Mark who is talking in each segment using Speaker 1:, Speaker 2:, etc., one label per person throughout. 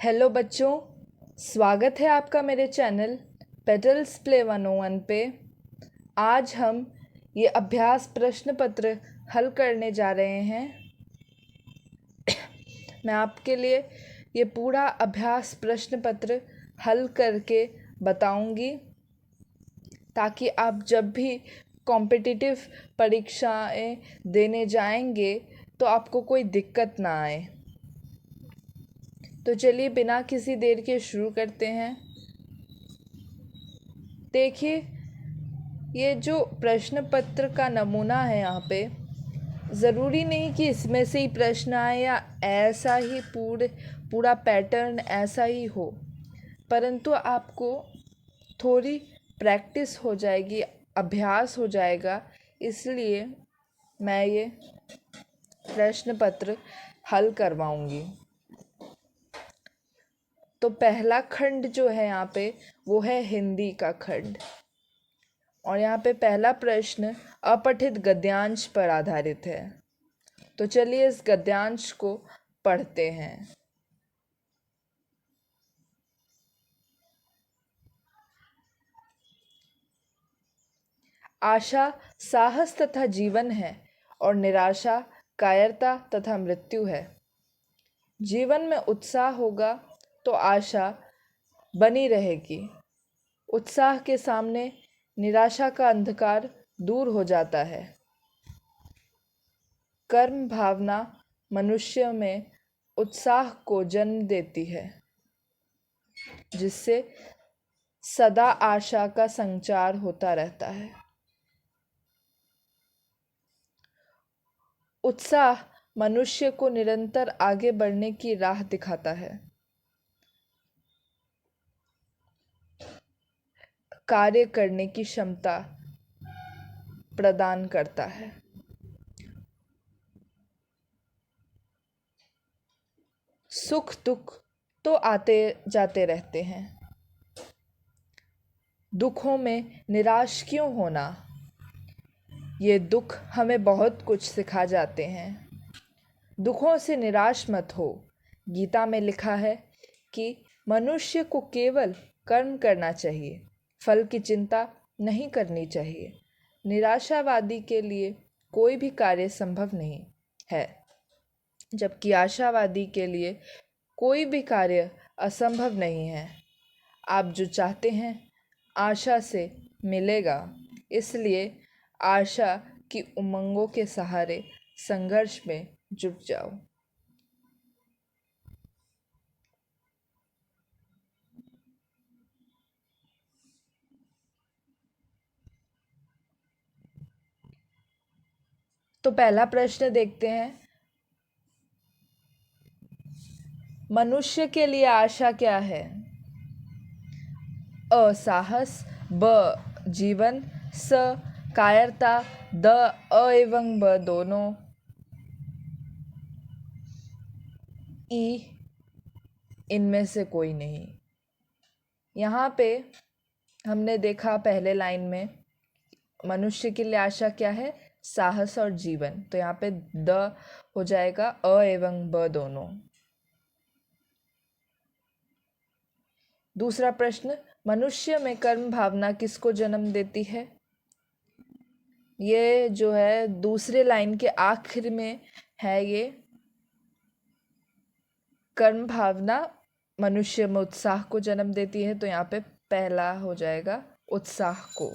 Speaker 1: Hello बच्चों, स्वागत है आपका मेरे चैनल पेटल्स प्ले 101 पे। आज हम ये अभ्यास प्रश्न पत्र हल करने जा रहे हैं। मैं आपके लिए ये पूरा अभ्यास प्रश्न पत्र हल करके बताऊंगी ताकि आप जब भी कॉम्पिटिटिव परीक्षाएं देने जाएंगे तो आपको कोई दिक्कत ना आए। तो चलिए बिना किसी देर के शुरू करते हैं। देखिए, ये जो प्रश्न पत्र का नमूना है यहाँ पे, ज़रूरी नहीं कि इसमें से ही प्रश्न आए या ऐसा ही पूरा पैटर्न ऐसा ही हो, परंतु आपको थोड़ी प्रैक्टिस हो जाएगी, अभ्यास हो जाएगा। इसलिए मैं ये प्रश्न पत्र हल करवाऊंगी। तो पहला खंड जो है यहाँ पे वो है हिंदी का खंड, और यहाँ पे पहला प्रश्न अपठित गद्यांश पर आधारित है। तो चलिए इस गद्यांश को पढ़ते हैं। आशा साहस तथा जीवन है और निराशा कायरता तथा मृत्यु है। जीवन में उत्साह होगा तो आशा बनी रहेगी। उत्साह के सामने निराशा का अंधकार दूर हो जाता है। कर्म भावना मनुष्य में उत्साह को जन्म देती है, जिससे सदा आशा का संचार होता रहता है। उत्साह मनुष्य को निरंतर आगे बढ़ने की राह दिखाता है, कार्य करने की क्षमता प्रदान करता है। सुख दुख तो आते जाते रहते हैं, दुखों में निराश क्यों होना। ये दुख हमें बहुत कुछ सिखा जाते हैं। दुखों से निराश मत हो। गीता में लिखा है कि मनुष्य को केवल कर्म करना चाहिए, फल की चिंता नहीं करनी चाहिए। निराशावादी के लिए कोई भी कार्य संभव नहीं है, जबकि आशावादी के लिए कोई भी कार्य असंभव नहीं है। आप जो चाहते हैं आशा से मिलेगा, इसलिए आशा की उमंगों के सहारे संघर्ष में जुट जाओ। तो पहला प्रश्न देखते हैं। मनुष्य के लिए आशा क्या है? अ साहस, ब जीवन, स कायरता, द अ एवं ब दोनों, ई इनमें से कोई नहीं। यहाँ पे हमने देखा पहले लाइन में मनुष्य के लिए आशा क्या है? साहस और जीवन। तो यहाँ पे द हो जाएगा अ एवं ब दोनों। दूसरा प्रश्न, मनुष्य में कर्म भावना किसको जन्म देती है? ये जो है दूसरे लाइन के आखिर में है। ये कर्म भावना मनुष्य में उत्साह को जन्म देती है, तो यहाँ पे पहला हो जाएगा उत्साह को।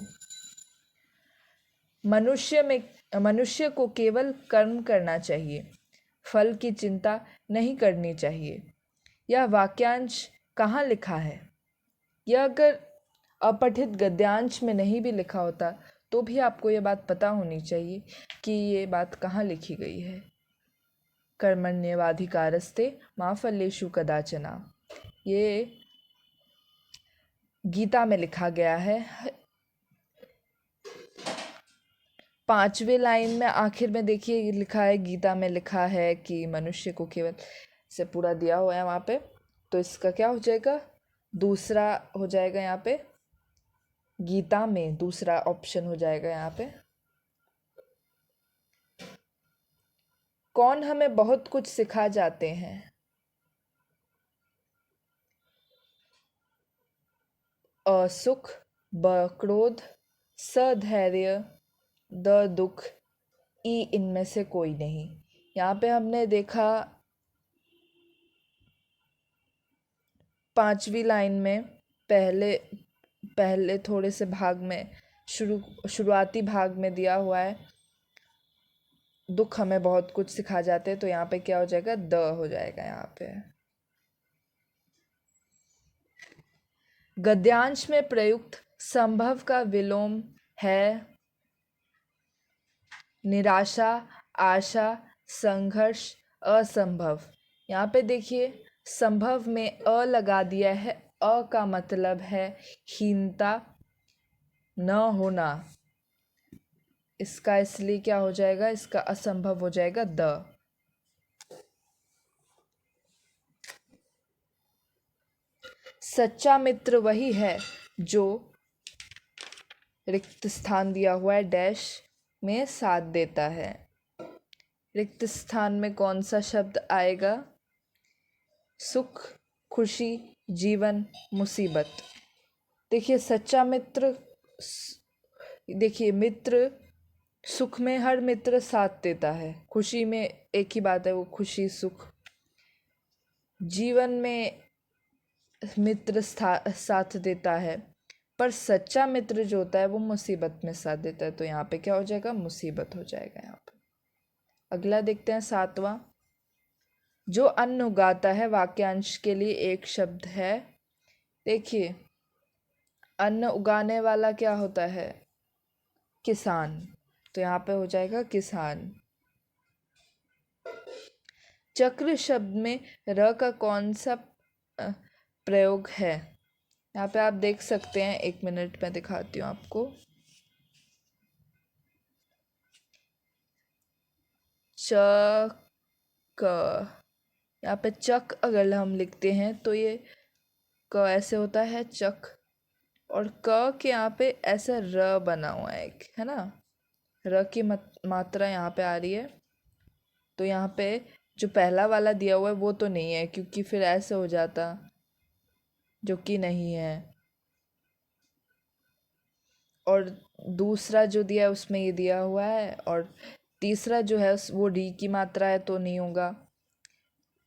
Speaker 1: मनुष्य को केवल कर्म करना चाहिए, फल की चिंता नहीं करनी चाहिए। यह वाक्यांश कहाँ लिखा है? यह अगर अपठित गद्यांश में नहीं भी लिखा होता तो भी आपको ये बात पता होनी चाहिए कि ये बात कहाँ लिखी गई है। कर्मण्येवाधिकारस्ते मा फलेषु कदाचन, ये गीता में लिखा गया है। 5वें लाइन में आखिर में देखिए लिखा है, गीता में लिखा है कि मनुष्य को केवल से पूरा दिया हुआ है वहाँ पे। तो इसका क्या हो जाएगा? दूसरा हो जाएगा यहाँ पे, गीता में दूसरा ऑप्शन हो जाएगा यहाँ पे। कौन हमें बहुत कुछ सिखा जाते हैं? असुख, ब क्रोध, स धैर्य, द दुख, ई इनमें से कोई नहीं। यहाँ पे हमने देखा 5वीं लाइन में पहले पहले थोड़े से भाग में शुरुआती भाग में दिया हुआ है दुख हमें बहुत कुछ सिखा जाते हैं, तो यहाँ पे क्या हो जाएगा, द हो जाएगा यहाँ पे। गद्यांश में प्रयुक्त संभव का विलोम है निराशा, आशा, संघर्ष, असंभव। यहाँ पे देखिए संभव में अ लगा दिया है, अ का मतलब है हीनता, न होना। इसका इसलिए क्या हो जाएगा, इसका असंभव हो जाएगा द। सच्चा मित्र वही है जो रिक्त स्थान दिया हुआ है डैश में साथ देता है। रिक्त स्थान में कौन सा शब्द आएगा, सुख, खुशी, जीवन, मुसीबत। देखिए सच्चा मित्र, देखिए मित्र सुख में हर मित्र साथ देता है, खुशी में एक ही बात है वो खुशी सुख, जीवन में मित्र साथ देता है, पर सच्चा मित्र जो होता है वो मुसीबत में साथ देता है। तो यहाँ पे क्या हो जाएगा, मुसीबत हो जाएगा यहाँ पे। अगला देखते हैं 7वां। जो अन्न उगाता है वाक्यांश के लिए एक शब्द है। देखिए अन्न उगाने वाला क्या होता है, किसान, तो यहाँ पे हो जाएगा किसान। चक्र शब्द में र का कौन सा प्रयोग है, यहाँ पे आप देख सकते हैं, 1 मिनट में दिखाती हूँ आपको। चक, यहाँ पे चक अगर हम लिखते हैं तो ये क ऐसे होता है चक, और क के यहाँ पे ऐसा र बना हुआ है एक, है ना, र की मात्रा यहाँ पे आ रही है। तो यहाँ पे जो पहला वाला दिया हुआ है वो तो नहीं है, क्योंकि फिर ऐसे हो जाता, जो कि नहीं है। और दूसरा जो दिया है उसमें ये दिया हुआ है, और तीसरा जो है वो डी की मात्रा है तो नहीं होगा।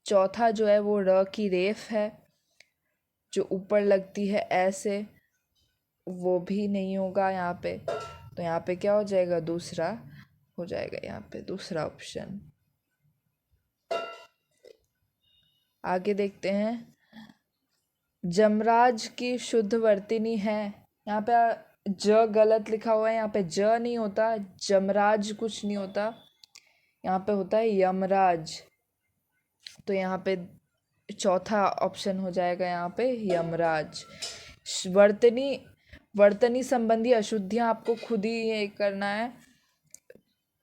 Speaker 1: चौथा जो है वो र की रेफ है जो ऊपर लगती है ऐसे, वो भी नहीं होगा यहाँ पे। तो यहाँ पे क्या हो जाएगा, दूसरा हो जाएगा यहाँ पे, दूसरा ऑप्शन। आगे देखते हैं। जमराज की शुद्ध वर्तनी है, यहाँ पे ज गलत लिखा हुआ है, यहाँ पे ज नहीं होता, जमराज कुछ नहीं होता, यहाँ पे होता है यमराज। तो यहाँ पे चौथा ऑप्शन हो जाएगा यहाँ पे यमराज। वर्तनी संबंधी अशुद्धियाँ आपको खुद ही ये करना है,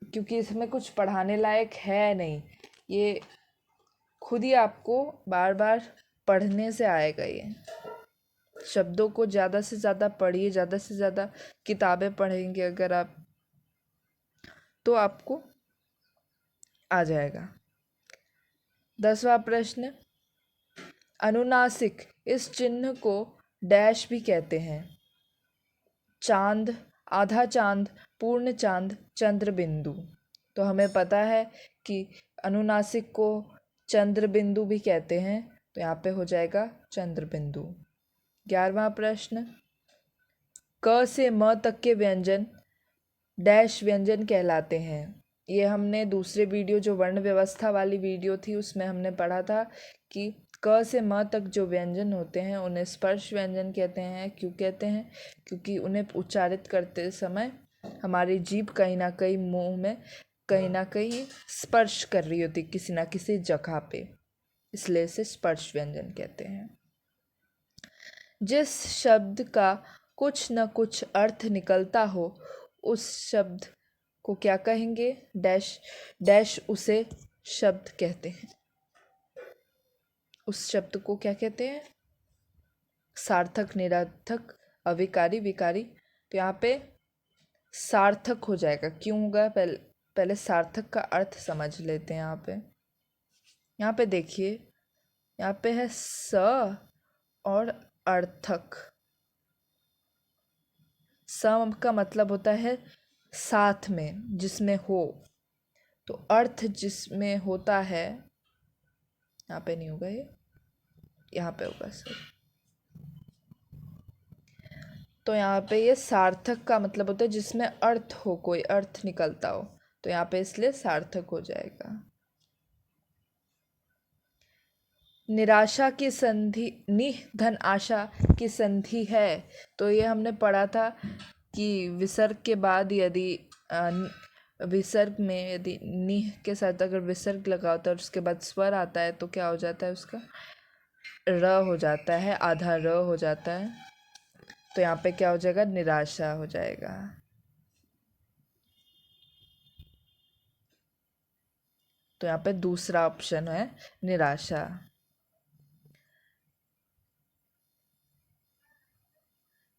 Speaker 1: क्योंकि इसमें कुछ पढ़ाने लायक है नहीं, ये खुद ही आपको बार बार पढ़ने से आएगा। ये शब्दों को ज़्यादा से ज़्यादा पढ़िए, ज़्यादा से ज़्यादा किताबें पढ़ेंगे अगर आप, तो आपको आ जाएगा। 10वां प्रश्न। अनुनासिक इस चिन्ह को डैश भी कहते हैं, चांद, आधा चांद, पूर्ण चांद, चंद्र बिंदु। तो हमें पता है कि अनुनासिक को चंद्र बिंदु भी कहते हैं, तो यहाँ पे हो जाएगा चंद्र बिंदु। 11वां प्रश्न। क से म तक के व्यंजन डैश व्यंजन कहलाते हैं। ये हमने दूसरे वीडियो, जो वर्ण व्यवस्था वाली वीडियो थी, उसमें हमने पढ़ा था कि क से म तक जो व्यंजन होते हैं उन्हें स्पर्श व्यंजन कहते हैं। क्यों कहते हैं, क्योंकि उन्हें उच्चारित करते समय हमारी जीभ कहीं ना कहीं मुंह में कहीं ना कहीं स्पर्श कर रही होती किसी ना किसी जगह पे, इसलिए इसे स्पर्श व्यंजन कहते हैं। जिस शब्द का कुछ न कुछ अर्थ निकलता हो उस शब्द को क्या कहेंगे, डैश डैश उसे शब्द कहते हैं। उस शब्द को क्या कहते हैं, सार्थक, निरर्थक, अविकारी, विकारी। तो यहाँ पे सार्थक हो जाएगा। क्यों होगा, पहले सार्थक का अर्थ समझ लेते हैं। यहाँ पे देखिए, यहाँ पे है स और अर्थक, सम का मतलब होता है साथ में, जिसमें हो। तो अर्थ जिसमें होता है, यहाँ पे नहीं होगा, ये यहाँ पे होगा सर। तो यहाँ पे ये सार्थक का मतलब होता है जिसमें अर्थ हो, कोई अर्थ निकलता हो, तो यहाँ पे इसलिए सार्थक हो जाएगा। निराशा की संधि, निह धन आशा की संधि है, तो ये हमने पढ़ा था कि विसर्ग के बाद यदि विसर्ग में यदि निह के साथ अगर विसर्ग लगा होता है और उसके बाद स्वर आता है तो क्या हो जाता है, उसका र हो जाता है, आधा र हो जाता है। तो यहाँ पे क्या हो जाएगा, निराशा हो जाएगा। तो यहाँ पे दूसरा ऑप्शन है निराशा।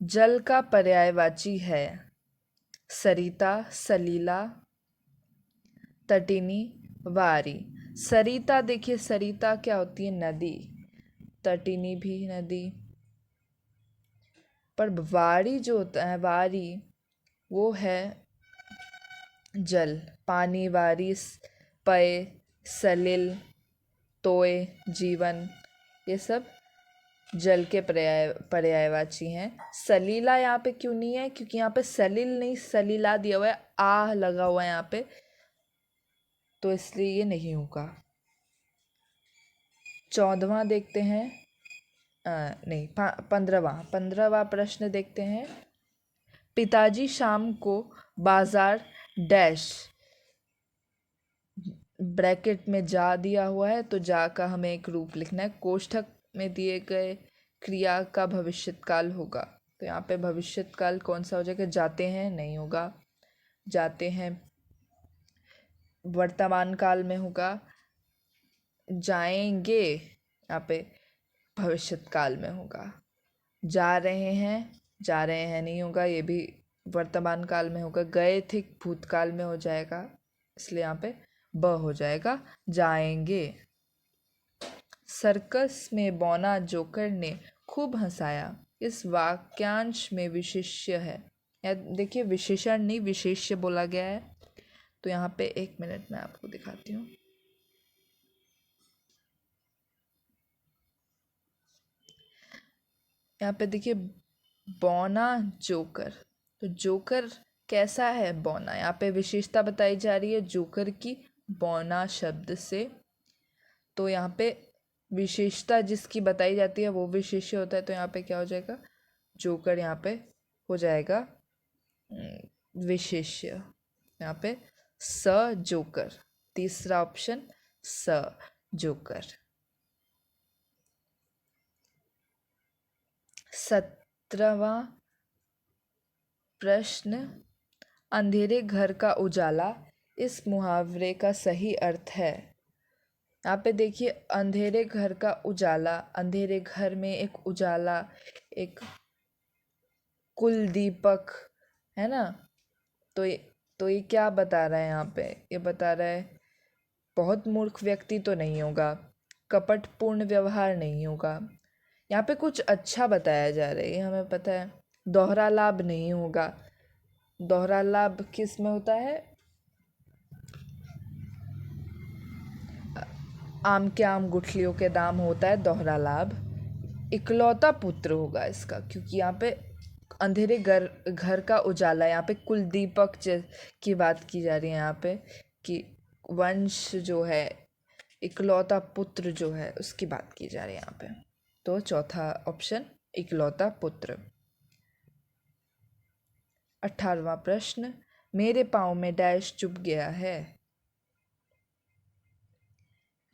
Speaker 1: जल का पर्यायवाची है सरिता, सलीला, तटिनी, वारी। सरिता, देखिए सरिता क्या होती है, नदी। तटिनी भी नदी, पर वारी जो होता है, वारी वो है जल। पानी, वारी, पय, सलिल, तोय, जीवन, ये सब जल के पर्यायवाची हैं। सलीला यहाँ पे क्यों नहीं है, क्योंकि यहाँ पे सलिल नहीं सलीला दिया हुआ है, आ लगा हुआ है यहाँ पे, तो इसलिए ये नहीं होगा। 14वां देखते हैं, नहीं 15वां प्रश्न देखते हैं। पिताजी शाम को बाजार डैश, ब्रैकेट में जा दिया हुआ है, तो जा का हमें एक रूप लिखना है। कोष्ठक में दिए गए क्रिया का भविष्यकाल होगा, तो यहाँ पे भविष्यकाल कौन सा हो जाएगा, जाते हैं नहीं होगा, जाते हैं वर्तमान काल में होगा। जाएंगे यहाँ पे भविष्यकाल में होगा। जा रहे हैं नहीं होगा, ये भी वर्तमान काल में होगा। गए थे भूतकाल में हो जाएगा, इसलिए यहाँ पे ब हो जाएगा, जाएंगे। सर्कस में बौना जोकर ने खूब हंसाया, इस वाक्यांश में विशेष्य है, या देखिए विशेषण नहीं विशेष्य बोला गया है। तो यहाँ पे 1 मिनट में आपको दिखाती हूँ। यहाँ पे देखिए बौना जोकर, तो जोकर कैसा है, बौना। यहाँ पे विशेषता बताई जा रही है जोकर की बौना शब्द से, तो यहाँ पे विशेषता जिसकी बताई जाती है वो विशेष्य होता है, तो यहाँ पे क्या हो जाएगा, जोकर यहाँ पे हो जाएगा विशेष्य। यहाँ पे स जोकर, तीसरा ऑप्शन स जोकर। 17वां प्रश्न, अंधेरे घर का उजाला इस मुहावरे का सही अर्थ है। यहाँ पे देखिए अंधेरे घर का उजाला, अंधेरे घर में एक उजाला, एक कुल दीपक है ना, तो ये क्या बता रहा है यहाँ पे, ये बता रहा है बहुत मूर्ख व्यक्ति तो नहीं होगा, कपटपूर्ण व्यवहार नहीं होगा, यहाँ पे कुछ अच्छा बताया जा रहा है, हमें पता है। दोहरा लाभ नहीं होगा, दोहरा लाभ किस में होता है, आम के आम गुठलियों के दाम होता है दोहरा लाभ। इकलौता पुत्र होगा इसका, क्योंकि यहाँ पे अंधेरे घर का उजाला, यहाँ पे कुल दीपक की बात की जा रही है, यहाँ पे कि वंश जो है, इकलौता पुत्र जो है उसकी बात की जा रही है यहाँ पे। तो चौथा ऑप्शन इकलौता पुत्र। 18वां प्रश्न, मेरे पाँव में डैश चुभ गया है।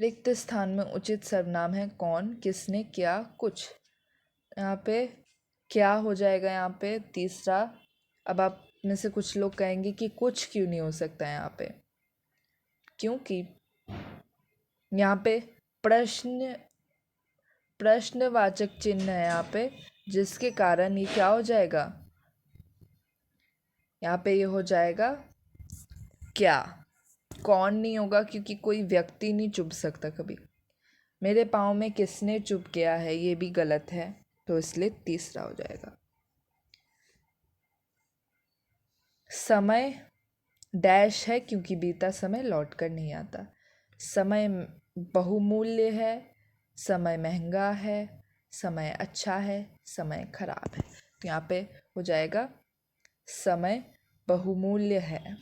Speaker 1: रिक्त स्थान में उचित सर्वनाम है कौन, किसने, क्या, कुछ। यहाँ पे क्या हो जाएगा, यहाँ पे तीसरा। अब आप में से कुछ लोग कहेंगे कि कुछ क्यों नहीं हो सकता है यहाँ पे, क्योंकि यहाँ पे प्रश्नवाचक चिन्ह है यहाँ पे, जिसके कारण ये क्या हो जाएगा, यहाँ पे ये हो जाएगा क्या। कौन नहीं होगा, क्योंकि कोई व्यक्ति नहीं चुभ सकता कभी। मेरे पाँव में किसने चुभ गया है, ये भी गलत है, तो इसलिए तीसरा हो जाएगा। समय डैश है क्योंकि बीता समय लौट कर नहीं आता। समय बहुमूल्य है, समय महंगा है, समय अच्छा है, समय खराब है। तो यहाँ पे हो जाएगा समय बहुमूल्य है।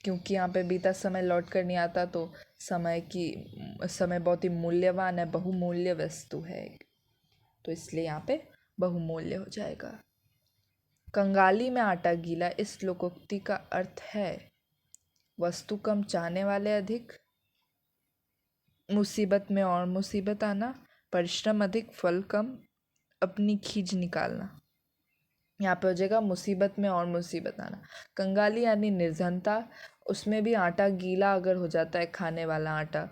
Speaker 1: क्योंकि यहाँ पे बीता समय लौट कर नहीं आता, तो समय बहुत ही मूल्यवान है, बहुमूल्य वस्तु है, तो इसलिए यहाँ पे बहुमूल्य हो जाएगा। कंगाली में आटा गीला, इस लोकोक्ति का अर्थ है वस्तु कम चाहने वाले अधिक, मुसीबत में और मुसीबत आना, परिश्रम अधिक फल कम, अपनी खींच निकालना। यहाँ पे हो जाएगा मुसीबत में और मुसीबत आना। कंगाली यानी निर्धनता, उसमें भी आटा गीला अगर हो जाता है खाने वाला आटा,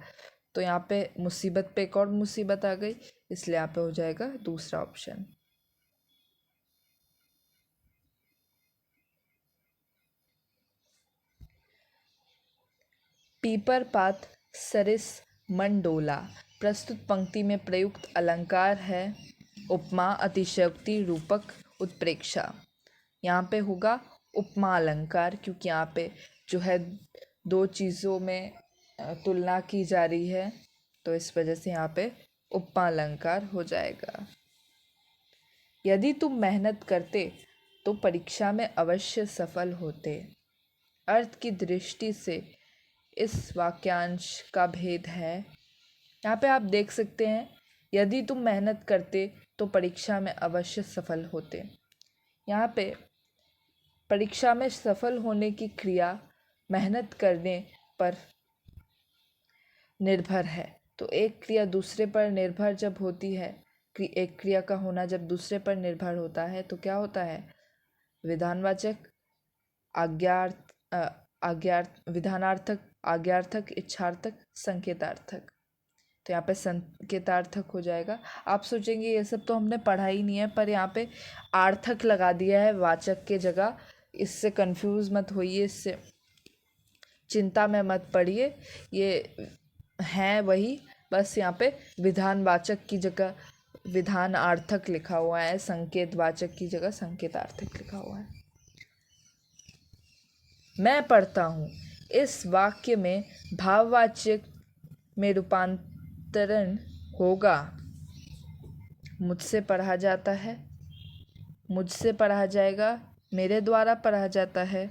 Speaker 1: तो यहाँ पे मुसीबत पे एक और मुसीबत आ गई, इसलिए यहाँ पे हो जाएगा दूसरा ऑप्शन। पीपर पात सरिस मन डोला, प्रस्तुत पंक्ति में प्रयुक्त अलंकार है उपमा, अतिशयोक्ति, रूपक, उत्प्रेक्षा। यहाँ पे होगा उपमा अलंकार, क्योंकि यहाँ पे जो है दो चीज़ों में तुलना की जा रही है, तो इस वजह से यहाँ पे उपमा अलंकार हो जाएगा। यदि तुम मेहनत करते तो परीक्षा में अवश्य सफल होते। अर्थ की दृष्टि से इस वाक्यांश का भेद है। यहाँ पे आप देख सकते हैं, यदि तुम मेहनत करते तो परीक्षा में अवश्य सफल होते। यहाँ पे परीक्षा में सफल होने की क्रिया मेहनत करने पर निर्भर है। तो एक क्रिया दूसरे पर निर्भर जब होती है, एक क्रिया का होना जब दूसरे पर निर्भर होता है, तो क्या होता है? विधानवाचक, विधानार्थक, आज्ञार्थक, इच्छार्थक, संकेतार्थक। तो यहाँ पे संकेतार्थक हो जाएगा। आप सोचेंगे ये सब तो हमने पढ़ा ही नहीं है, पर यहाँ पे आर्थक लगा दिया है वाचक के जगह। इससे कंफ्यूज मत होइए, इससे चिंता में मत पड़िए, ये है वही, बस यहाँ पे विधानवाचक की जगह विधानार्थक लिखा हुआ है, संकेतवाचक की जगह संकेतार्थक लिखा हुआ है। मैं पढ़ता हूँ, इस वाक्य में भाववाचक में रूपांतरण होगा मुझसे पढ़ा जाता है, मुझसे पढ़ा जाएगा, मेरे द्वारा पढ़ा जाता है,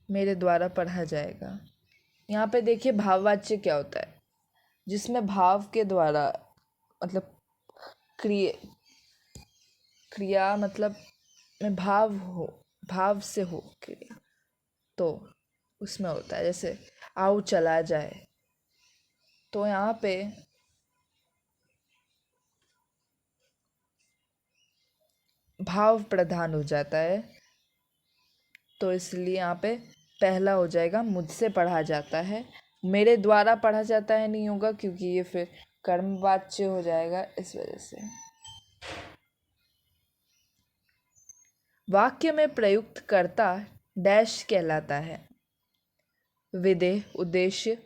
Speaker 1: मेरे द्वारा पढ़ा जाएगा। यहाँ पे देखिए भाववाच्य क्या होता है, जिसमें भाव के द्वारा मतलब क्रिया मतलब में भाव से हो क्रिया, तो उसमें होता है। जैसे आओ चला जाए, तो यहाँ पे भाव प्रधान हो जाता है, तो इसलिए यहाँ पे पहला हो जाएगा मुझसे पढ़ा जाता है। मेरे द्वारा पढ़ा जाता है नहीं होगा, क्योंकि ये फिर कर्मवाच्य हो जाएगा, इस वजह से। वाक्य में प्रयुक्त कर्ता डैश कहलाता है? विधेय, उद्देश्य,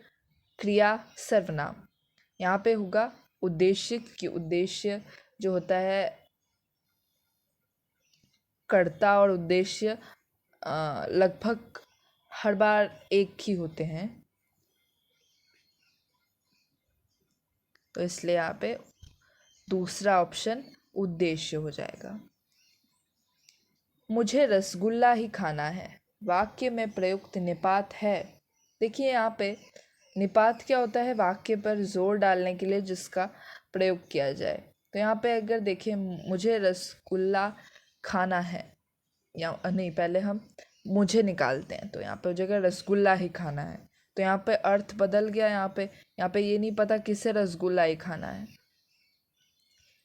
Speaker 1: क्रिया, सर्वनाम। यहाँ पे होगा उद्देश्य, की उद्देश्य जो होता है, कर्ता और उद्देश्य लगभग हर बार एक ही होते हैं, तो इसलिए यहाँ पे दूसरा ऑप्शन उद्देश्य हो जाएगा। मुझे रसगुल्ला ही खाना है, वाक्य में प्रयुक्त निपात है। देखिए यहाँ पे निपात क्या होता है? वाक्य पर जोर डालने के लिए जिसका प्रयोग किया जाए। तो यहाँ पे अगर देखें मुझे रसगुल्ला खाना है, या नहीं, पहले हम मुझे निकालते हैं, तो यहाँ पे हो जाएगा रसगुल्ला ही खाना है। तो यहाँ पे अर्थ बदल गया। यहाँ पे ये नहीं पता किसे रसगुल्ला ही खाना है।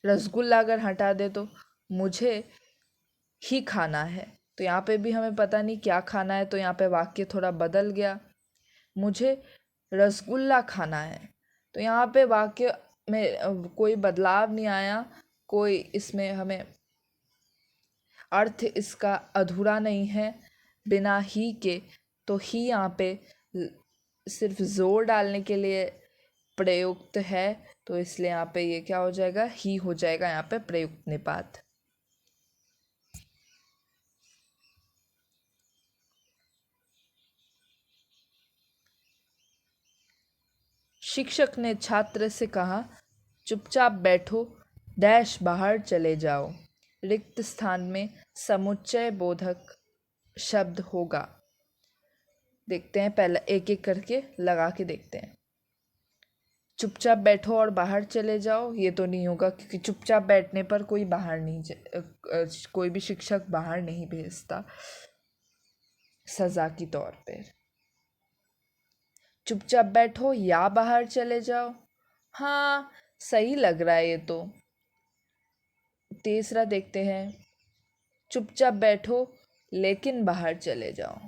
Speaker 1: रसगुल्ला अगर हटा दे तो मुझे ही खाना है, तो यहाँ पे भी हमें पता नहीं क्या खाना है, तो यहाँ पे वाक्य थोड़ा बदल गया। मुझे रसगुल्ला खाना है, तो यहाँ पे वाक्य में कोई बदलाव नहीं आया, कोई इसमें हमें अर्थ इसका अधूरा नहीं है बिना ही के। तो ही यहाँ पे सिर्फ जोर डालने के लिए प्रयुक्त है, तो इसलिए यहाँ पे ये क्या हो जाएगा, ही हो जाएगा यहाँ पे प्रयुक्त निपात। शिक्षक ने छात्र से कहा, चुपचाप बैठो, डैश बाहर चले जाओ। रिक्त स्थान में समुच्चय बोधक शब्द होगा। देखते हैं, पहले एक एक करके लगा के देखते हैं। चुपचाप बैठो और बाहर चले जाओ, ये तो नहीं होगा, क्योंकि चुपचाप बैठने पर कोई बाहर नहीं कोई भी शिक्षक बाहर नहीं भेजता सजा की तौर पे। चुपचाप बैठो या बाहर चले जाओ, हाँ सही लग रहा है ये तो। तीसरा देखते हैं, चुपचाप बैठो लेकिन बाहर चले जाओ,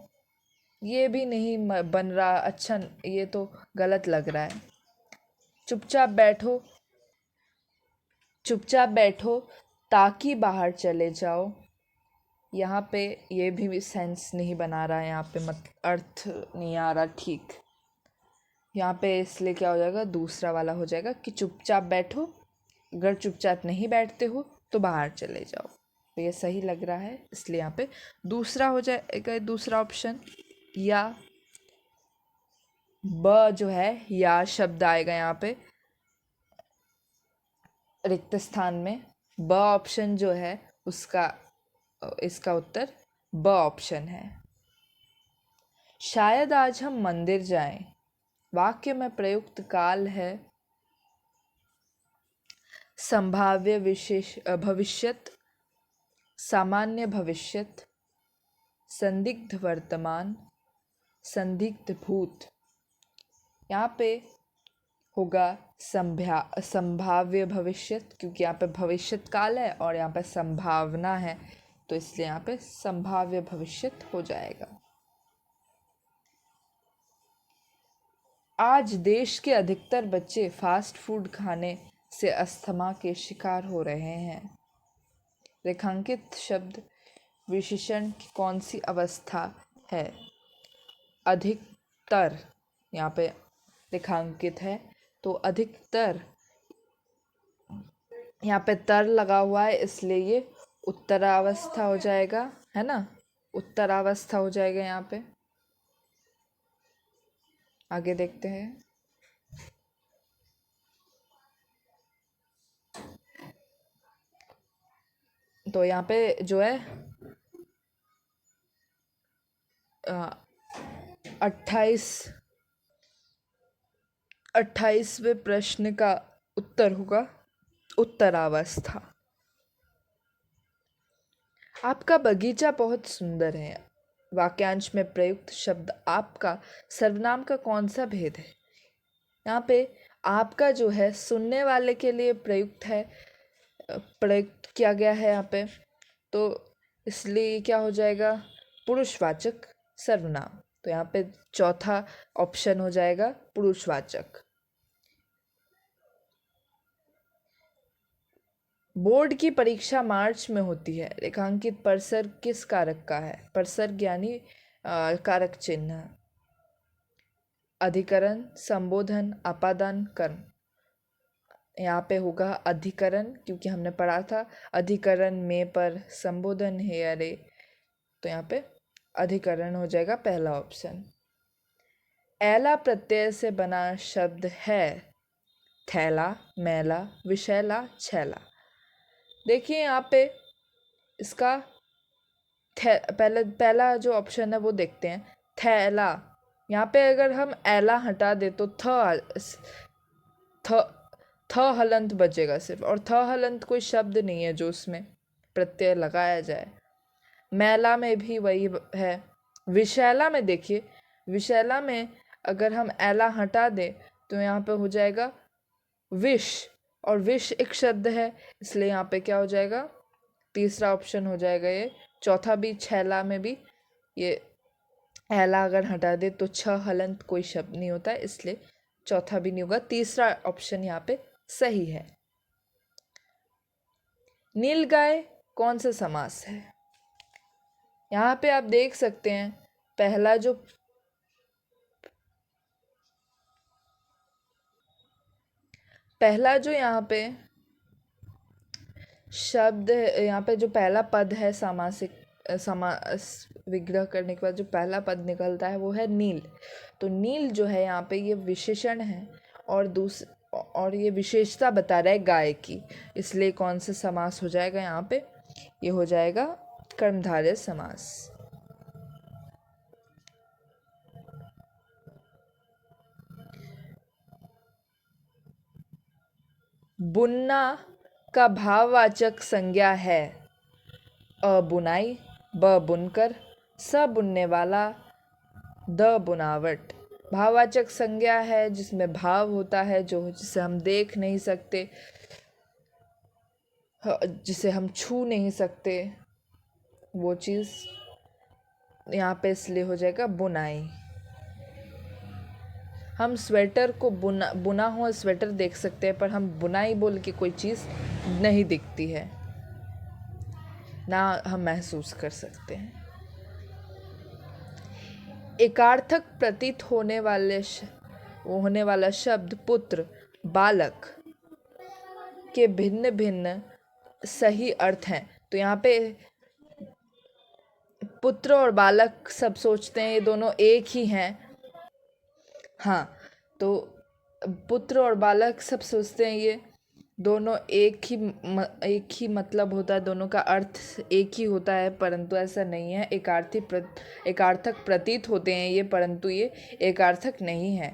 Speaker 1: ये भी नहीं बन रहा अच्छा, ये तो गलत लग रहा है। चुपचाप बैठो ताकि बाहर चले जाओ, यहाँ पे ये भी सेंस नहीं बना रहा है, यहाँ पे अर्थ नहीं आ रहा ठीक। यहाँ पे इसलिए क्या हो जाएगा, दूसरा वाला हो जाएगा कि चुपचाप बैठो, अगर चुपचाप नहीं बैठते हो तो बाहर चले जाओ। तो ये सही लग रहा है, इसलिए यहाँ पे दूसरा हो जाएगा, दूसरा ऑप्शन। या ब जो है, या शब्द आएगा यहाँ पे रिक्त स्थान में। ब ऑप्शन जो है उसका, इसका उत्तर ब ऑप्शन है। शायद आज हम मंदिर जाएं, वाक्य में प्रयुक्त काल है संभाव्य विशेष भविष्यत, सामान्य भविष्यत, संदिग्ध वर्तमान, संदिग्ध भूत। यहाँ पे होगा संभाव्य भविष्यत, क्योंकि यहाँ पे भविष्यत काल है और यहाँ पे संभावना है, तो इसलिए यहाँ पे संभाव्य भविष्यत हो जाएगा। आज देश के अधिकतर बच्चे फास्ट फूड खाने से अस्थमा के शिकार हो रहे हैं। रेखांकित शब्द विशेषण की कौन सी अवस्था है? अधिकतर यहाँ पे रेखांकित है, तो अधिकतर यहाँ पे तर लगा हुआ है, इसलिए ये उत्तरावस्था हो जाएगा, है ना, उत्तरावस्था हो जाएगा यहाँ पे। आगे देखते हैं। तो यहाँ पे जो है 28वें प्रश्न का उत्तर होगा उत्तरावस्था। आपका बगीचा बहुत सुंदर है, वाक्यांश में प्रयुक्त शब्द आपका सर्वनाम का कौन सा भेद है? यहाँ पे आपका जो है सुनने वाले के लिए प्रयुक्त है, प्रयुक्त किया गया है यहाँ पे, तो इसलिए क्या हो जाएगा, पुरुषवाचक सर्वनाम। तो यहाँ पे चौथा ऑप्शन हो जाएगा पुरुषवाचक। बोर्ड की परीक्षा मार्च में होती है, रेखांकित परसर्ग किस कारक का है? परसर्ग यानी कारक चिन्ह। अधिकरण, संबोधन, अपादान, कर्म। यहाँ पे होगा अधिकरण, क्योंकि हमने पढ़ा था अधिकरण में पर संबोधन है अरे, तो यहाँ पे अधिकरण हो जाएगा पहला ऑप्शन। ऐला प्रत्यय से बना शब्द है थैला, मैला, विशैला, छैला। देखिए यहाँ पे इसका पहला जो ऑप्शन है वो देखते हैं, थैला। यहाँ पे अगर हम ऐला हटा दे तो थ हलंत बचेगा सिर्फ, और थ हलंत कोई शब्द नहीं है जो उसमें प्रत्यय लगाया जाए। मैला में भी वही है। विशैला में देखिए, विशैला में अगर हम ऐला हटा दें तो यहाँ पे हो जाएगा विष, और विष एक शब्द है, इसलिए यहाँ पे क्या हो जाएगा, तीसरा ऑप्शन हो जाएगा ये। चौथा भी, छैला में भी ये ऐला अगर हटा दे तो छ हलंत कोई शब्द नहीं होता है, इसलिए चौथा भी नहीं होगा, तीसरा ऑप्शन यहाँ पे सही है। नीलगाय कौन सा समास है? यहाँ पे आप देख सकते हैं पहला जो पहला जो यहाँ पे शब्द, यहाँ पे जो पहला पद है सामासिक समास विग्रह करने के बाद जो पहला पद निकलता है वो है नील। तो नील जो है यहाँ पे ये विशेषण है और ये विशेषता बता रहा है गाय की, इसलिए कौन सा समास हो जाएगा यहाँ पे? ये हो जाएगा कर्मधारय समास। बुनना का भाववाचक संज्ञा है अ बुनाई, ब बुनकर, स बुनने वाला, द बुनावट। भाववाचक संज्ञा है जिसमें भाव होता है, जिसे हम देख नहीं सकते, जिसे हम छू नहीं सकते, वो चीज़ यहाँ पे इसलिए हो जाएगा बुनाई। हम स्वेटर को बुना हुआ स्वेटर देख सकते हैं, पर हम बुनाई बोल के कोई चीज़ नहीं दिखती है, ना हम महसूस कर सकते हैं। एकार्थक प्रतीत होने वाला शब्द पुत्र, बालक के भिन्न भिन्न सही अर्थ हैं। तो यहाँ पे पुत्र और बालक सब सोचते हैं ये दोनों एक ही हैं। हाँ, तो पुत्र और बालक सब सोचते हैं ये दोनों एक ही मतलब होता है, दोनों का अर्थ एक ही होता है, परंतु ऐसा नहीं है। एकार्थक प्रतीत होते हैं ये, परंतु ये एकार्थक नहीं है।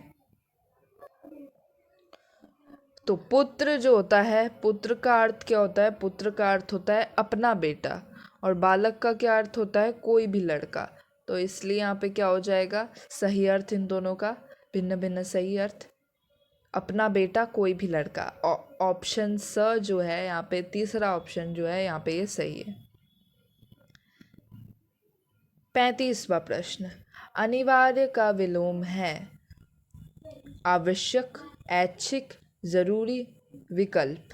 Speaker 1: तो पुत्र जो होता है, पुत्र का अर्थ क्या होता है? पुत्र का अर्थ होता है अपना बेटा, और बालक का क्या अर्थ होता है? कोई भी लड़का। तो इसलिए यहाँ पे क्या हो जाएगा? सही अर्थ इन दोनों का भिन्न भिन्न सही अर्थ, अपना बेटा कोई भी लड़का। ऑप्शन स जो है यहाँ पे, तीसरा ऑप्शन जो है यहाँ पे, ये सही है। 35वां प्रश्न, अनिवार्य का विलोम है आवश्यक, ऐच्छिक, जरूरी, विकल्प।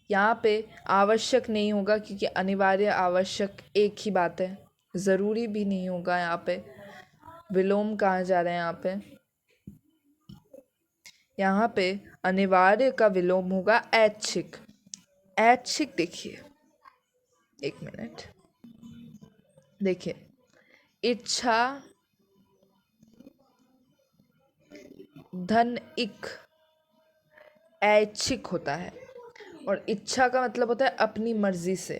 Speaker 1: यहाँ पे आवश्यक नहीं होगा क्योंकि अनिवार्य आवश्यक एक ही बात है। ज़रूरी भी नहीं होगा यहाँ पे। विलोम कहाँ जा रहे हैं यहाँ पे? यहाँ पे अनिवार्य का विलोम होगा ऐच्छिक। ऐच्छिक देखिए, एक मिनट देखिए, इच्छा धन इक ऐच्छिक होता है, और इच्छा का मतलब होता है अपनी मर्जी से,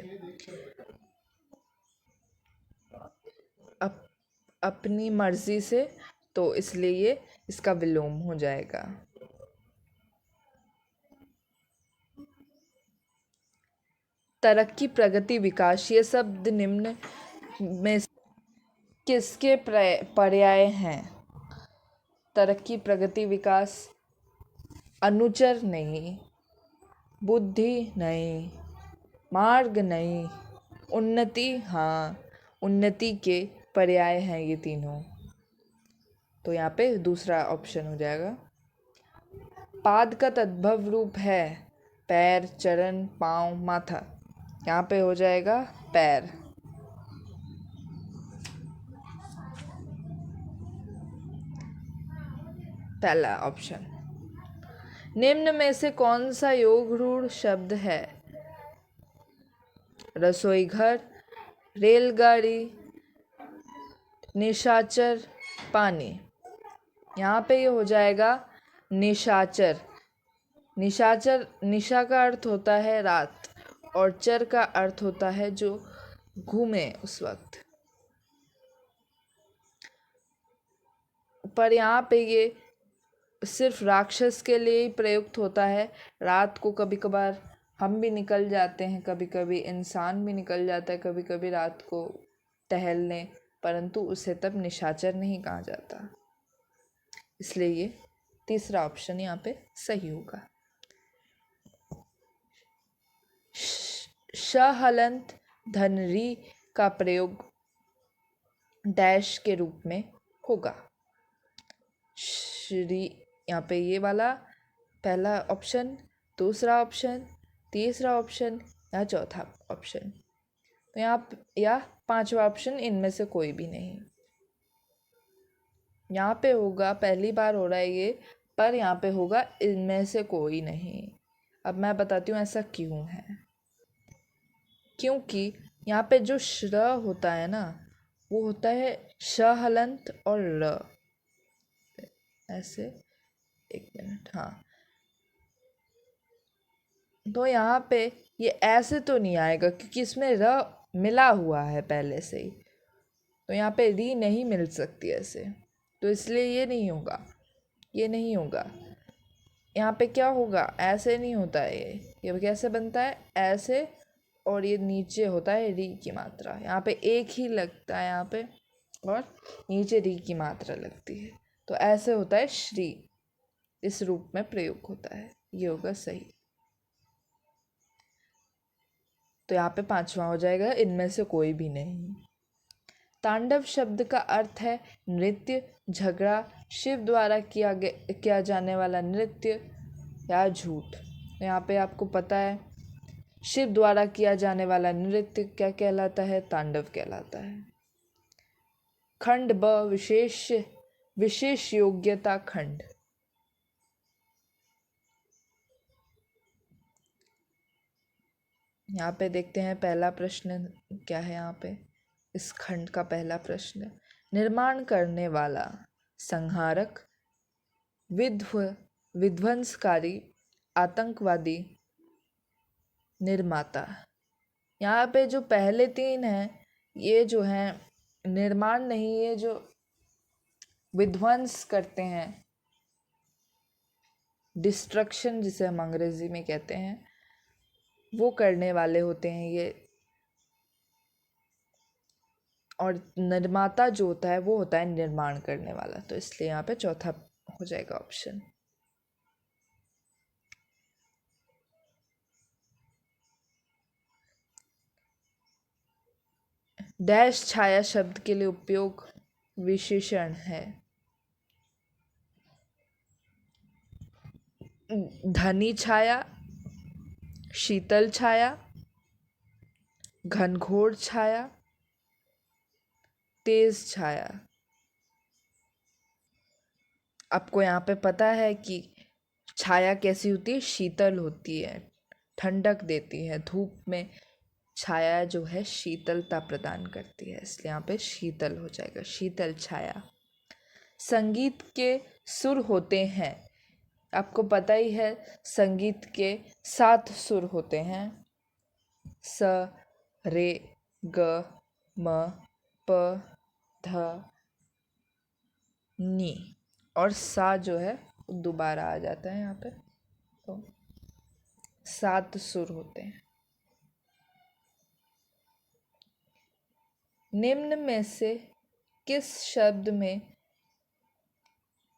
Speaker 1: अपनी मर्जी से, तो इसलिए ये इसका विलोम हो जाएगा। तरक्की, प्रगति, विकास, ये शब्द निम्न में किसके पर्याय हैं? तरक्की, प्रगति, विकास। अनुचर नहीं, बुद्धि नहीं, मार्ग नहीं, उन्नति। हाँ, उन्नति के पर्याय हैं ये तीनों, तो यहाँ पे दूसरा ऑप्शन हो जाएगा। पाद का तद्भव रूप है पैर, चरण, पाँव, माथा। यहाँ पे हो जाएगा पैर। पहला ऑप्शन। निम्न में से कौन सा योग रूढ़ शब्द है? रसोई घर, रेलगाड़ी, निशाचर, पानी। यहाँ पे ये हो जाएगा निशाचर। निशाचर, निशा का अर्थ होता है रात, और चर का अर्थ होता है जो घूमे उस वक्त। पर यहाँ पे ये सिर्फ राक्षस के लिए ही प्रयुक्त होता है। रात को कभी कभार हम भी निकल जाते हैं, कभी कभी इंसान भी निकल जाता है कभी कभी रात को टहलने, परंतु उसे तब निशाचर नहीं कहा जाता। इसलिए ये तीसरा ऑप्शन यहाँ पे सही होगा। श हलंत धनरी का प्रयोग डैश के रूप में होगा। श्री, यहाँ पे ये वाला पहला ऑप्शन, दूसरा ऑप्शन, तीसरा ऑप्शन या चौथा ऑप्शन, तो यहाँ या पांचवा ऑप्शन, इनमें से कोई भी नहीं। यहाँ पे होगा, पहली बार हो रहा है ये, पर यहाँ पे होगा इनमें से कोई नहीं। अब मैं बताती हूँ ऐसा क्यों है। क्योंकि यहाँ पे जो श्र होता है ना, वो होता है श हलंत और र, ऐसे। एक मिनट, हाँ। तो यहाँ पे ये ऐसे तो नहीं आएगा क्योंकि इसमें र मिला हुआ है पहले से ही, तो यहाँ पे री नहीं मिल सकती ऐसे, तो इसलिए ये नहीं होगा, ये नहीं होगा। यहाँ पे क्या होगा, ऐसे नहीं होता है ये कैसे बनता है, ऐसे, और ये नीचे होता है री की मात्रा। यहाँ पे एक ही लगता है यहाँ पे, और नीचे री की मात्रा लगती है, तो ऐसे होता है श्री, इस रूप में प्रयोग होता है, ये होगा सही। तो यहाँ पे पांचवा हो जाएगा इनमें से कोई भी नहीं। तांडव शब्द का अर्थ है नृत्य, झगड़ा, शिव द्वारा किया जाने वाला नृत्य या झूठ। यहाँ पे आपको पता है शिव द्वारा किया जाने वाला नृत्य क्या कहलाता है, तांडव कहलाता है। खंड ब, विशेष योग्यता खंड। यहाँ पे देखते हैं पहला प्रश्न क्या है। यहाँ पे इस खंड का पहला प्रश्न, निर्माण करने वाला, संहारक, विध्वंसकारी, आतंकवादी, निर्माता। यहाँ पे जो पहले तीन हैं, ये जो हैं निर्माण नहीं, ये जो विध्वंस करते हैं, डिस्ट्रक्शन जिसे हम अंग्रेजी में कहते हैं, वो करने वाले होते हैं ये। और निर्माता जो होता है वो होता है निर्माण करने वाला, तो इसलिए यहाँ पे चौथा हो जाएगा ऑप्शन। डैश छाया शब्द के लिए उपयोग विशेषण है। घनी छाया, शीतल छाया, घनघोर छाया, तेज छाया। आपको यहाँ पे पता है कि छाया कैसी होती है, शीतल होती है, ठंडक देती है। धूप में छाया जो है शीतलता प्रदान करती है, इसलिए यहाँ पे शीतल हो जाएगा, शीतल छाया। संगीत के सुर होते हैं, आपको पता ही है संगीत के 7 सुर होते हैं, स, रे, ग, म, प, ध, नी, और सा जो है दोबारा आ जाता है यहाँ पे, तो 7 सुर होते हैं। निम्न में से किस शब्द में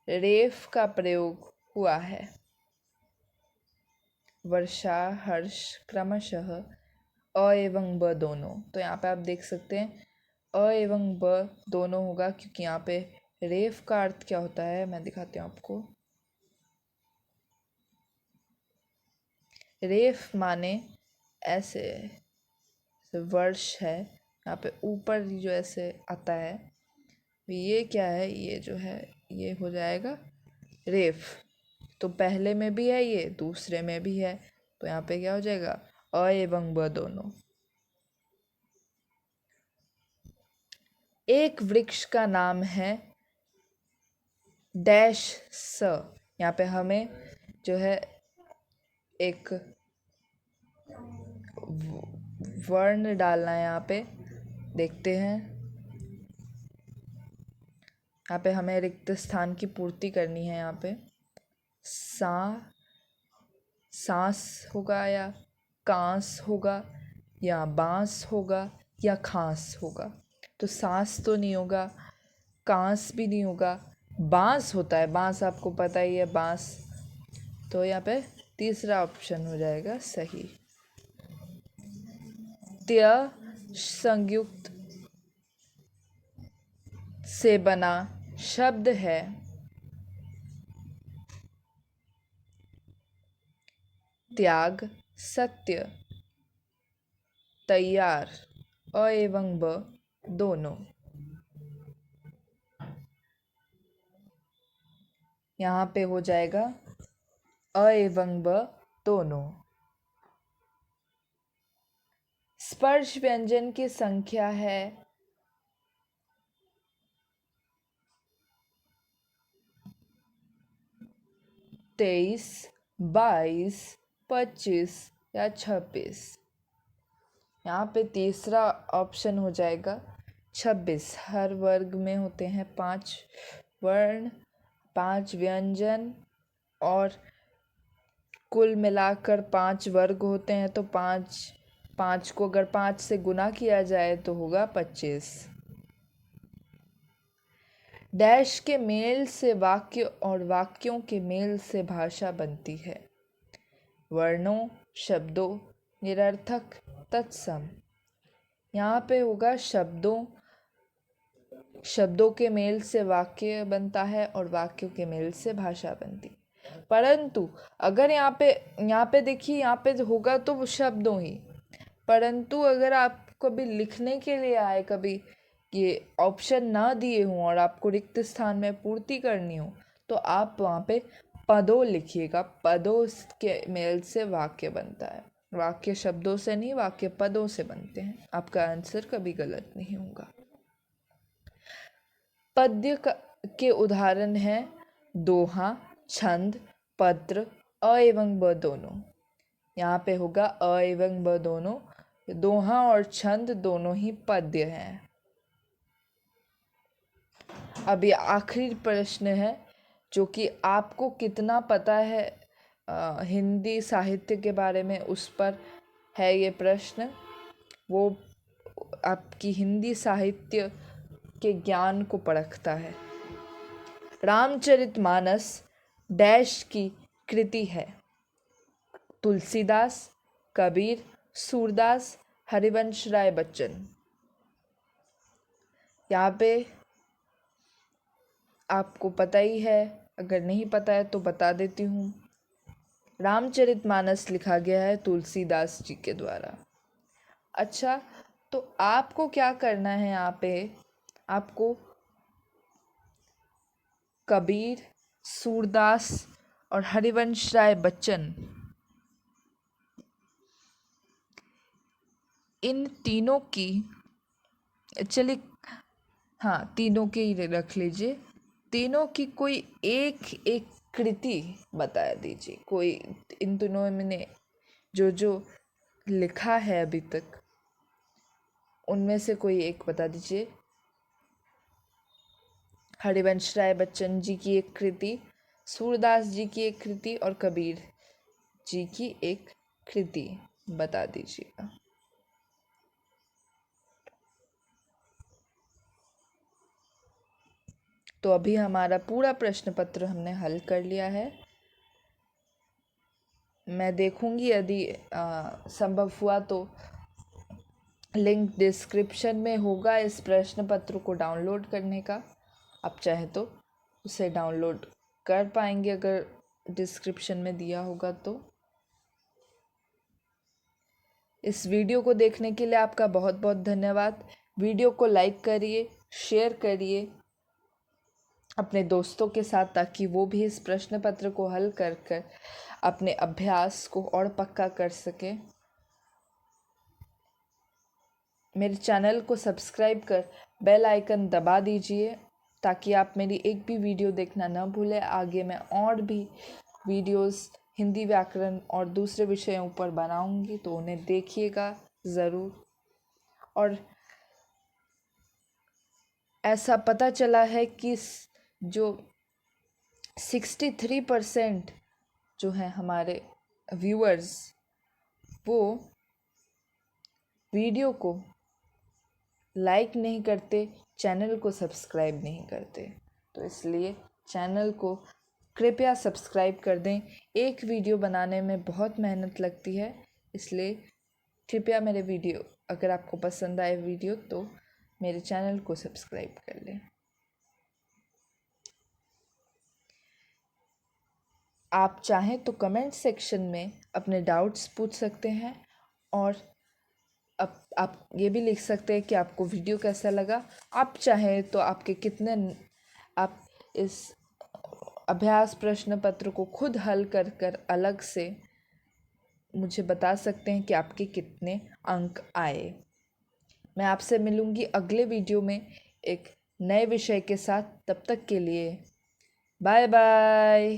Speaker 1: रेफ का प्रयोग हुआ है? वर्षा, हर्ष, क्रमशः, अ एवं ब दोनों। तो यहाँ पे आप देख सकते हैं अ एवं ब दोनों होगा, क्योंकि यहाँ पे रेफ का अर्थ क्या होता है मैं दिखाती हूँ आपको। रेफ माने ऐसे वर्ष है, यहाँ पे ऊपर जो ऐसे आता है, ये क्या है, ये जो है ये हो जाएगा रेफ। तो पहले में भी है ये, दूसरे में भी है, तो यहाँ पे क्या हो जाएगा, अ एवं ब दोनों। एक वृक्ष का नाम है डैश स। यहाँ पे हमें जो है एक वर्ण डालना है, यहाँ पे देखते हैं। यहाँ पे हमें रिक्त स्थान की पूर्ति करनी है। यहाँ पे सांस होगा या कांस होगा या बांस होगा या खांस होगा। तो सांस तो नहीं होगा, कांस भी नहीं होगा, बांस होता है, बांस आपको पता ही है, बांस। तो यहाँ पे तीसरा ऑप्शन हो जाएगा सही। त्य संयुक्त से बना शब्द है त्याग, सत्य, तैयार, अ एवं ब दोनों। यहाँ पे हो जाएगा अ एवं ब दोनों। स्पर्श व्यंजन की संख्या है 23, 22, 25 या 26। यहाँ पे तीसरा ऑप्शन हो जाएगा 26। हर वर्ग में होते हैं 5 वर्ण, 5 व्यंजन और कुल मिलाकर 5 वर्ग होते हैं। तो 5 को अगर 5 से गुना किया जाए तो होगा 25। डैश के मेल से वाक्य और वाक्यों के मेल से भाषा बनती है। वर्णों, शब्दों, निरर्थक, तत्सम। यहाँ पे होगा शब्दों के मेल से वाक्य बनता है और वाक्यों के मेल से भाषा बनती है। परंतु अगर यहाँ पे देखिए, यहाँ पे होगा तो वो शब्दों ही। परंतु अगर आप कभी लिखने के लिए आए, कभी ये ऑप्शन ना दिए हों और आपको रिक्त स्थान में पूर्ति करनी हो, तो आप वहाँ पे पदों लिखिएगा। पदों के मेल से वाक्य बनता है। वाक्य शब्दों से नहीं, वाक्य पदों से बनते हैं। आपका आंसर कभी गलत नहीं होगा। पद्य के उदाहरण हैं दोहा, छंद, पत्र, अ एवं ब दोनों। यहाँ पे होगा अ एवं ब दोनों। दोहा और छंद दोनों ही पद्य हैं। अब ये आखिरी प्रश्न है जो कि आपको कितना पता है हिंदी साहित्य के बारे में, उस पर है ये प्रश्न। वो आपकी हिंदी साहित्य के ज्ञान को परखता है। रामचरितमानस डैश की कृति है? तुलसीदास, कबीर, सूरदास, हरिवंश राय बच्चन। यहाँ पे आपको पता ही है, अगर नहीं पता है तो बता देती हूँ। रामचरितमानस लिखा गया है तुलसीदास जी के द्वारा। अच्छा, तो आपको क्या करना है यहाँ पे, आपको कबीर, सूरदास और हरिवंश राय बच्चन, इन तीनों की, चलिए हाँ तीनों के ही रख लीजिए, तीनों की कोई एक कृति बता दीजिए। कोई इन तीनों में जो जो लिखा है अभी तक, उनमें से कोई एक बता दीजिए। हरिवंश राय बच्चन जी की एक कृति, सूरदास जी की एक कृति और कबीर जी की एक कृति बता दीजिएगा। तो अभी हमारा पूरा प्रश्न पत्र हमने हल कर लिया है। मैं देखूंगी यदि संभव हुआ तो लिंक डिस्क्रिप्शन में होगा इस प्रश्न पत्र को डाउनलोड करने का। आप चाहे तो उसे डाउनलोड कर पाएंगे अगर डिस्क्रिप्शन में दिया होगा तो। इस वीडियो को देखने के लिए आपका बहुत बहुत धन्यवाद। वीडियो को लाइक करिए, शेयर करिए अपने दोस्तों के साथ, ताकि वो भी इस प्रश्न पत्र को हल कर कर अपने अभ्यास को और पक्का कर सके। मेरे चैनल को सब्सक्राइब कर बेल आइकन दबा दीजिए ताकि आप मेरी एक भी वीडियो देखना न भूलें। आगे मैं और भी वीडियोस हिंदी व्याकरण और दूसरे विषयों पर बनाऊंगी, तो उन्हें देखिएगा ज़रूर। और ऐसा पता चला है कि जो 63% जो हैं हमारे व्यूअर्स, वो वीडियो को लाइक नहीं करते, चैनल को सब्सक्राइब नहीं करते। तो इसलिए चैनल को कृपया सब्सक्राइब कर दें। एक वीडियो बनाने में बहुत मेहनत लगती है, इसलिए कृपया मेरे वीडियो, अगर आपको पसंद आए वीडियो, तो मेरे चैनल को सब्सक्राइब कर लें। आप चाहें तो कमेंट सेक्शन में अपने डाउट्स पूछ सकते हैं और आप ये भी लिख सकते हैं कि आपको वीडियो कैसा लगा। आप चाहें तो आप इस अभ्यास प्रश्न पत्र को खुद हल कर कर अलग से मुझे बता सकते हैं कि आपके कितने अंक आए। मैं आपसे मिलूँगी अगले वीडियो में एक नए विषय के साथ। तब तक के लिए बाय बाय।